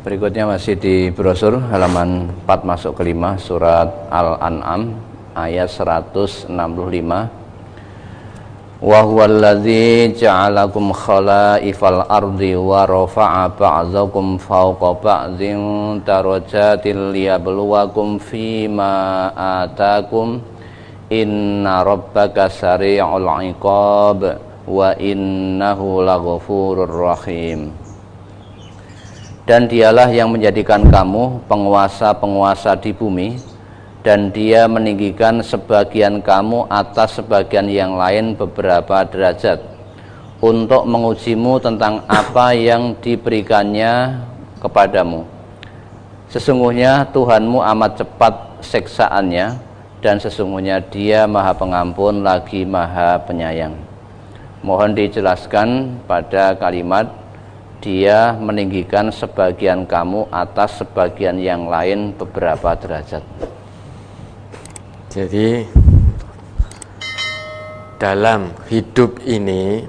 Berikutnya masih di brosur halaman 4 masuk ke 5 surat Al-An'am ayat 165. Wa huwallazi ja'alakum khalaifal ardi wa rafa'a ba'dzakum fawqa ba'dzin darajatil liyabluwakum fima atakum inna rabbaka sari'ul 'iqab wa innahu laghafurur rahim. Dan dialah yang menjadikan kamu penguasa-penguasa di bumi, dan dia meninggikan sebagian kamu atas sebagian yang lain beberapa derajat untuk mengujimu tentang apa yang diberikannya kepadamu. Sesungguhnya Tuhanmu amat cepat siksaannya, dan sesungguhnya dia maha pengampun lagi maha penyayang. Mohon dijelaskan pada kalimat dia meninggikan sebagian kamu atas sebagian yang lain beberapa derajat. Jadi dalam hidup ini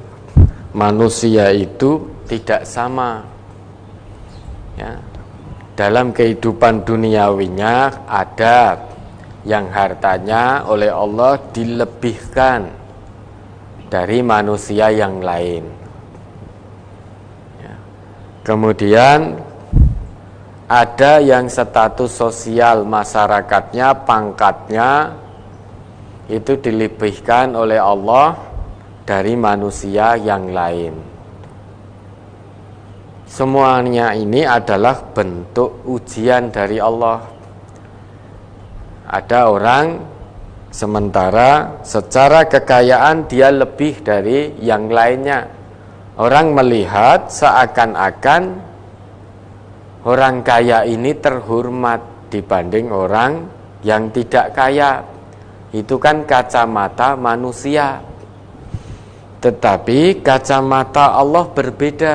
manusia itu tidak sama ya. Dalam kehidupan duniawinya ada yang hartanya oleh Allah dilebihkan dari manusia yang lain. Kemudian ada yang status sosial masyarakatnya, pangkatnya itu dilebihkan oleh Allah dari manusia yang lain. Semuanya ini adalah bentuk ujian dari Allah. Ada orang sementara secara kekayaan dia lebih dari yang lainnya. Orang melihat seakan-akan orang kaya ini terhormat dibanding orang yang tidak kaya. Itu kan kacamata manusia. Tetapi kacamata Allah berbeda.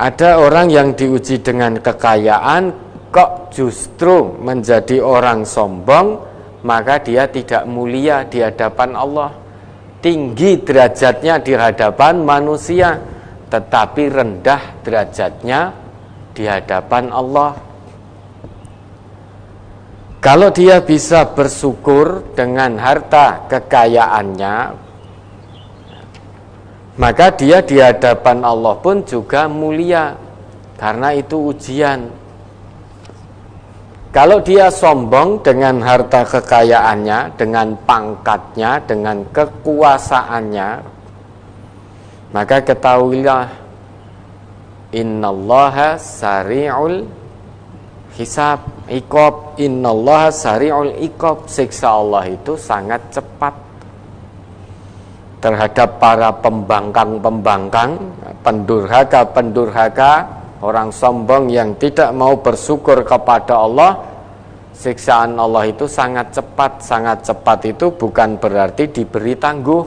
Ada orang yang diuji dengan kekayaan kok justru menjadi orang sombong, maka dia tidak mulia di hadapan Allah. Tinggi derajatnya di hadapan manusia, tetapi rendah derajatnya di hadapan Allah. Kalau dia bisa bersyukur dengan harta kekayaannya, maka dia di hadapan Allah pun juga mulia, karena itu ujian. Kalau dia sombong dengan harta kekayaannya, dengan pangkatnya, dengan kekuasaannya, maka ketahuilah innallaha sari'ul hisab, iqab, innallaha sari'ul iqab. Siksa Allah itu sangat cepat terhadap para pembangkang-pembangkang, pendurhaka-pendurhaka, orang sombong yang tidak mau bersyukur kepada Allah. Siksaan Allah itu sangat cepat. Sangat cepat itu bukan berarti diberi tangguh.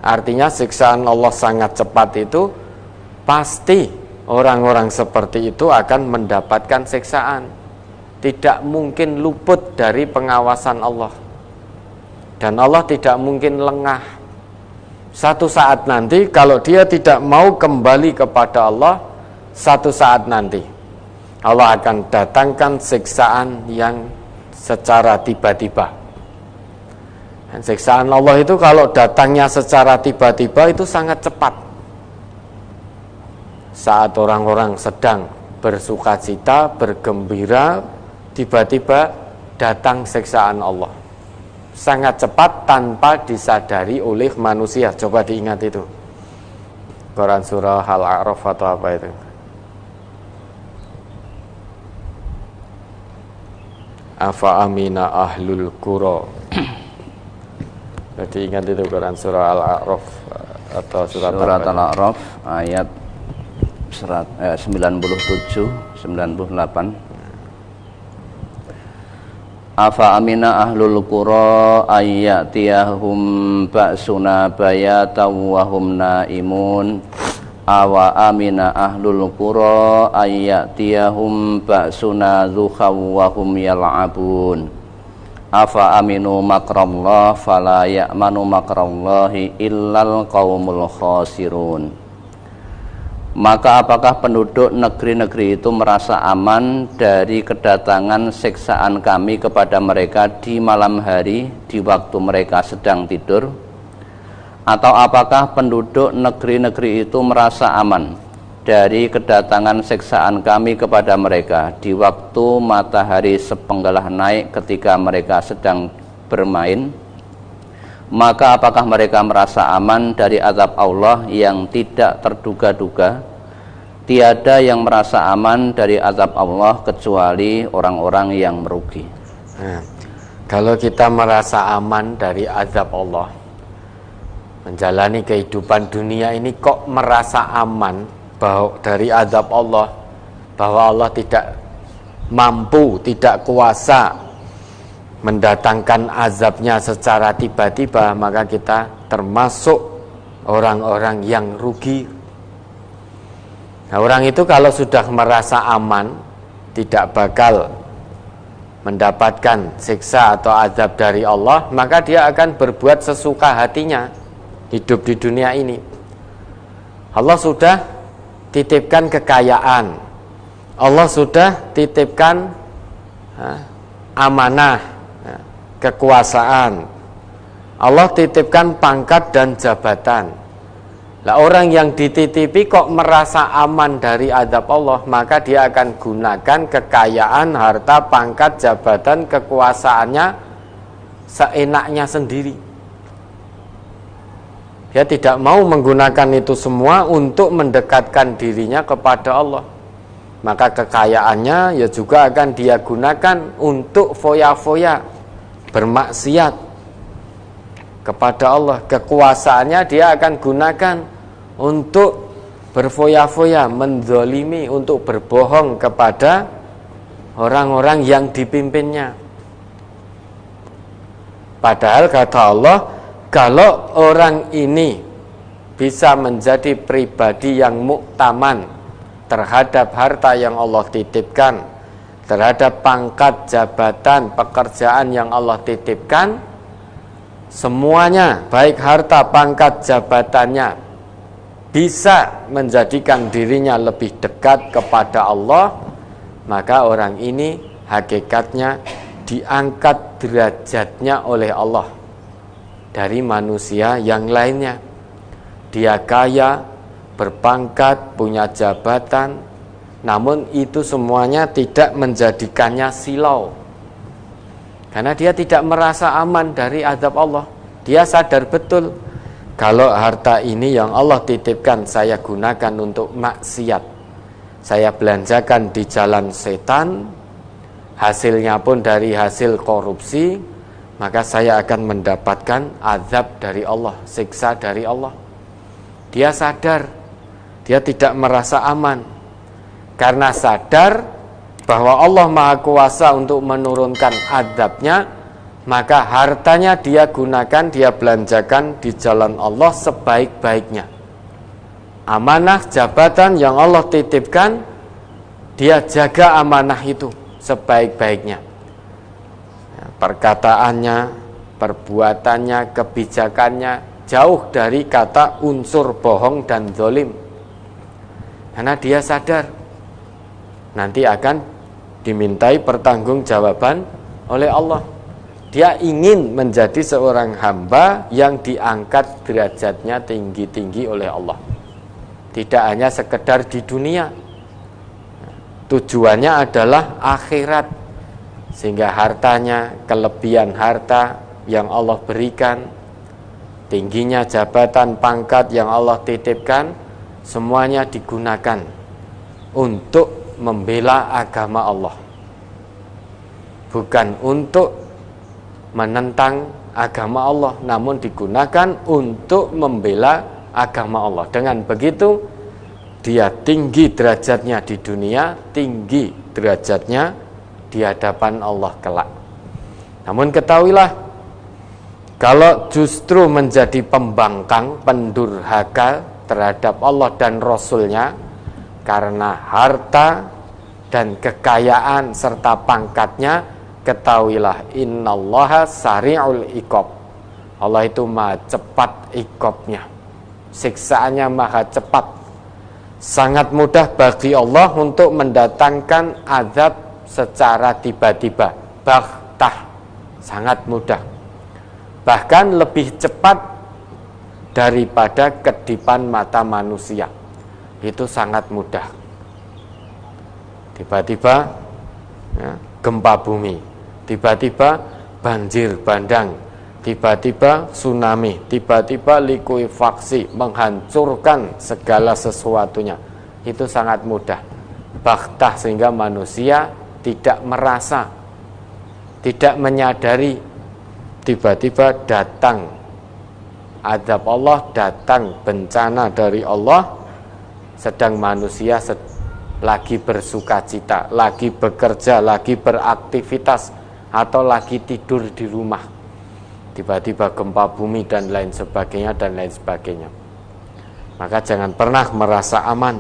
Artinya siksaan Allah sangat cepat itu pasti orang-orang seperti itu akan mendapatkan siksaan. Tidak mungkin luput dari pengawasan Allah. Dan Allah tidak mungkin lengah. Satu saat nanti kalau dia tidak mau kembali kepada Allah, satu saat nanti Allah akan datangkan siksaan yang secara tiba-tiba. Dan siksaan Allah itu kalau datangnya secara tiba-tiba itu sangat cepat. Saat orang-orang sedang bersukacita, bergembira, tiba-tiba datang siksaan Allah. Sangat cepat tanpa disadari oleh manusia. Coba diingat itu. Quran surah Al-A'raf atau apa itu? Afa amina ahlul qura. Jadi ingat itu Quran surah Al-A'raf atau surat Al-A'raf ayat 97 98. Afa amina ahlul qura ayyatiyahum ba'suna bayatan wa hum naimun. Awa amina ahlul qura ayyatiyahum ba'suna dzuhaw wa hum yal'abun. Afa aminu makrallah fala ya'manu makrallahi illal qaumul khasirun. Maka apakah penduduk negeri-negeri itu merasa aman dari kedatangan siksaan kami kepada mereka di malam hari di waktu mereka sedang tidur? Atau apakah penduduk negeri-negeri itu merasa aman dari kedatangan siksaan kami kepada mereka di waktu matahari sepenggalah naik ketika mereka sedang bermain? Maka apakah mereka merasa aman dari azab Allah yang tidak terduga-duga? Tiada yang merasa aman dari azab Allah kecuali orang-orang yang merugi. Nah, kalau kita merasa aman dari azab Allah, menjalani kehidupan dunia ini kok merasa aman bahwa dari azab Allah, bahwa Allah tidak mampu, tidak kuasa mendatangkan azabnya secara tiba-tiba, maka kita termasuk orang-orang yang rugi. Nah, orang itu kalau sudah merasa aman, tidak bakal mendapatkan siksa atau azab dari Allah, maka dia akan berbuat sesuka hatinya hidup di dunia ini. Allah sudah titipkan kekayaan, Allah sudah titipkan amanah, kekuasaan, Allah titipkan pangkat dan jabatan. Lah orang yang dititipi kok merasa aman dari azab Allah, maka dia akan gunakan kekayaan, harta, pangkat, jabatan, kekuasaannya seenaknya sendiri. Dia tidak mau menggunakan itu semua untuk mendekatkan dirinya kepada Allah. Maka kekayaannya ya juga akan dia gunakan untuk foya-foya, bermaksiat kepada Allah. Kekuasaannya dia akan gunakan untuk berfoya-foya, menzalimi, untuk berbohong kepada orang-orang yang dipimpinnya. Padahal kata Allah, kalau orang ini bisa menjadi pribadi yang muktaman terhadap harta yang Allah titipkan, terhadap pangkat, jabatan, pekerjaan yang Allah titipkan, semuanya, baik harta, pangkat, jabatannya, bisa menjadikan dirinya lebih dekat kepada Allah, maka orang ini hakikatnya diangkat derajatnya oleh Allah dari manusia yang lainnya. Dia kaya, berpangkat, punya jabatan, namun itu semuanya tidak menjadikannya silau, karena dia tidak merasa aman dari azab Allah. Dia sadar betul, kalau harta ini yang Allah titipkan saya gunakan untuk maksiat, saya belanjakan di jalan setan, hasilnya pun dari hasil korupsi, maka saya akan mendapatkan azab dari Allah, siksa dari Allah. Dia sadar, dia tidak merasa aman. Karena sadar bahwa Allah Maha Kuasa untuk menurunkan azabnya, maka hartanya dia gunakan, dia belanjakan di jalan Allah sebaik-baiknya. Amanah jabatan yang Allah titipkan, dia jaga amanah itu sebaik-baiknya. Perkataannya, perbuatannya, kebijakannya jauh dari kata unsur bohong dan zalim. Karena dia sadar nanti akan dimintai pertanggungjawaban oleh Allah. Dia ingin menjadi seorang hamba yang diangkat derajatnya tinggi-tinggi oleh Allah. Tidak hanya sekedar di dunia. Tujuannya adalah akhirat. Sehingga hartanya, kelebihan harta yang Allah berikan, tingginya jabatan, pangkat yang Allah titipkan, semuanya digunakan untuk membela agama Allah, bukan untuk menentang agama Allah, namun digunakan untuk membela agama Allah. Dengan begitu dia tinggi derajatnya di dunia, tinggi derajatnya di hadapan Allah kelak. Namun ketahuilah, kalau justru menjadi pembangkang, pendurhaka terhadap Allah dan Rasulnya karena harta dan kekayaan serta pangkatnya, ketahuilah innallaha sari'ul iqab. Allah itu maha cepat iqabnya, siksaannya maha cepat. Sangat mudah bagi Allah untuk mendatangkan azab secara tiba-tiba, baghtah, sangat mudah. Bahkan lebih cepat daripada kedipan mata manusia. Itu sangat mudah. Tiba-tiba ya, gempa bumi, tiba-tiba banjir bandang, tiba-tiba tsunami, tiba-tiba likuifaksi, menghancurkan segala sesuatunya. Itu sangat mudah, baghtah, sehingga manusia tidak merasa, tidak menyadari. Tiba-tiba datang azab Allah, datang bencana dari Allah, sedang manusia lagi bersuka cita, lagi bekerja, lagi beraktivitas, atau lagi tidur di rumah. Tiba-tiba gempa bumi dan lain sebagainya dan lain sebagainya. Maka jangan pernah merasa aman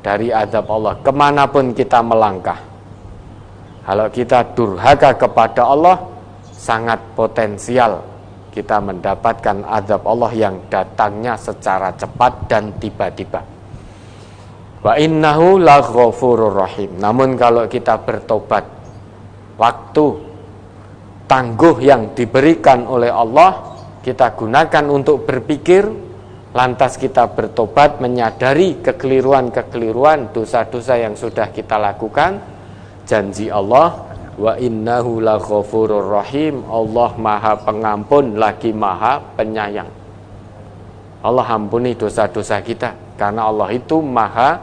dari azab Allah kemanapun kita melangkah. Kalau kita durhaka kepada Allah, sangat potensial kita mendapatkan azab Allah yang datangnya secara cepat dan tiba-tiba. Wa innahu laghafurur rahim. Namun kalau kita bertobat, waktu tangguh yang diberikan oleh Allah kita gunakan untuk berpikir, lantas kita bertobat, menyadari kekeliruan-kekeliruan, dosa-dosa yang sudah kita lakukan, janji Allah, wa innahu laghafurur rahim, Allah maha pengampun lagi maha penyayang. Allah ampuni dosa-dosa kita, karena Allah itu maha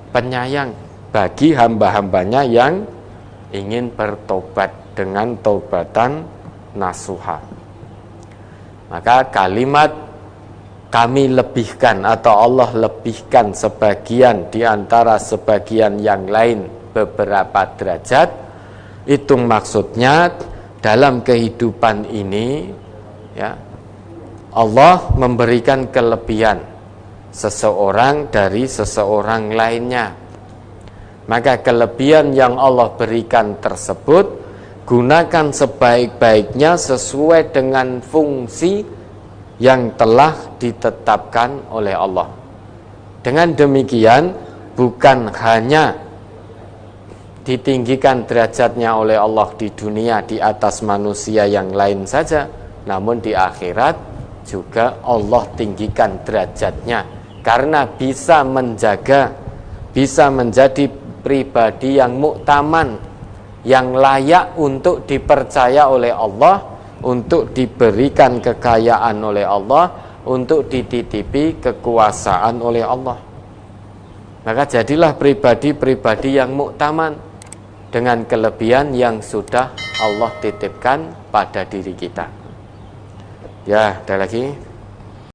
penyayang bagi hamba-hambanya yang ingin bertobat dengan taubatan nasuha. Maka kalimat kami lebihkan atau Allah lebihkan sebagian di antara sebagian yang lain beberapa derajat, itu maksudnya dalam kehidupan ini ya, Allah memberikan kelebihan seseorang dari seseorang lainnya. Maka kelebihan yang Allah berikan tersebut gunakan sebaik-baiknya sesuai dengan fungsi yang telah ditetapkan oleh Allah. Dengan demikian bukan hanya ditinggikan derajatnya oleh Allah di dunia di atas manusia yang lain saja, namun di akhirat juga Allah tinggikan derajatnya, karena bisa menjaga, bisa menjadi pribadi yang muktaman, yang layak untuk dipercaya oleh Allah, untuk diberikan kekayaan oleh Allah, untuk dititipi kekuasaan oleh Allah. Maka jadilah pribadi-pribadi yang muktaman dengan kelebihan yang sudah Allah titipkan pada diri kita. Ya, ada lagi.